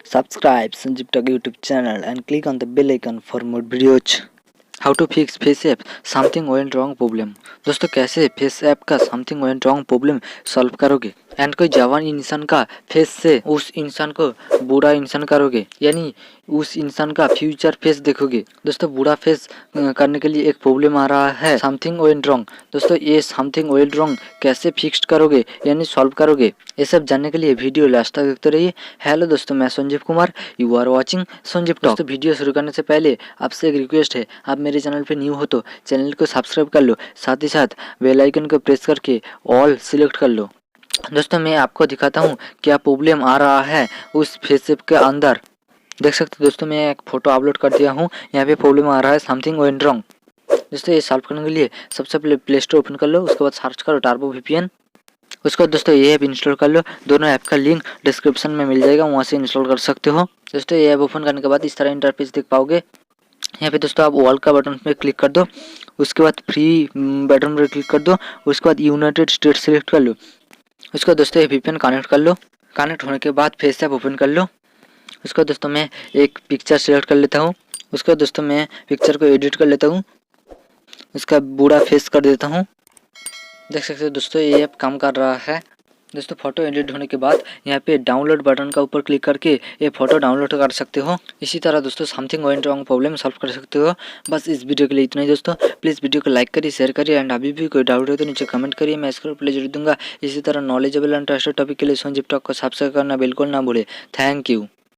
Subscribe Sanjib Talk YouTube channel and click on the bell icon for more videos. How to fix FaceApp something went wrong problem। दोस्तों कैसे FaceApp का something went wrong problem solve करोगे and कोई जवान इंसान का face से उस इंसान को बूढ़ा इंसान करोगे, यानी उस इंसान का फ्यूचर फेस देखोगे। दोस्तों बूढ़ा फेस करने के लिए एक प्रॉब्लम आ रहा है, समथिंग वेंट रॉन्ग। दोस्तों ये समथिंग वेंट रॉन्ग कैसे फिक्स करोगे यानी सॉल्व करोगे, ये सब जानने के लिए वीडियो लास्ट तक देखते रहिए। हेलो दोस्तों, मैं Sanjeev Kumar, you are watching Sanjeev talk. दोस्तों वीडियो शुरू करने से पहले आपसे एक रिक्वेस्ट है, आप मेरे चैनल पे न्यू हो तो चैनल को सब्सक्राइब कर लो, साथ ही साथ बेल आइकन को प्रेस करके ऑल सिलेक्ट कर लो। दोस्तों मैं आपको दिखाता हूँ क्या प्रॉब्लम आ रहा है उस फेसएप के अंदर। देख सकते हो दोस्तों, मैं एक फोटो अपलोड कर दिया हूँ, यहाँ पे प्रॉब्लम आ रहा है समथिंग वेंट रॉन्ग। दोस्तों ये सॉल्व करने के लिए सबसे पहले प्ले स्टोर ओपन कर लो, उसके बाद सर्च करो टर्बो VPN। उसके बाद दोस्तों ये ऐप इंस्टॉल कर लो, दोनों ऐप का लिंक डिस्क्रिप्शन में मिल जाएगा, वहाँ से इंस्टॉल कर सकते हो। दोस्तों ये ऐप ओपन करने के बाद इस तरह इंटरफेस देख पाओगे। यहाँ पे दोस्तों आप वॉल का बटन पे क्लिक कर दो, उसके बाद फ्री बटन पर क्लिक कर दो, उसके बाद यूनाइटेड स्टेट सेलेक्ट कर लो। उसको दोस्तों ये VPN कनेक्ट कर लो, कनेक्ट होने के बाद फेसएप ओपन कर लो। उसको दोस्तों मैं एक पिक्चर सेलेक्ट कर लेता हूँ, उसको दोस्तों मैं पिक्चर को एडिट कर लेता हूँ, उसका बूढ़ा फेस कर देता हूँ। देख सकते हो दोस्तों ये ऐप काम कर रहा है। दोस्तों फोटो एडिट होने के बाद यहाँ पे डाउनलोड बटन का ऊपर क्लिक करके ये फोटो डाउनलोड कर सकते हो। इसी तरह दोस्तों something went wrong problem solve कर सकते हो। बस इस वीडियो के लिए इतना ही दोस्तों, प्लीज़ वीडियो को लाइक करिए, शेयर करिए एंड अभी भी कोई डाउट हो तो नीचे कमेंट करिए, मैं इसको रिप्लाई जरूर दूंगा। इसी तरह नॉलेजेबल एंड ट्रस्टेड टॉपिक के लिए संजीव टॉक को सब्सक्राइब करना बिल्कुल ना भूले। Thank you.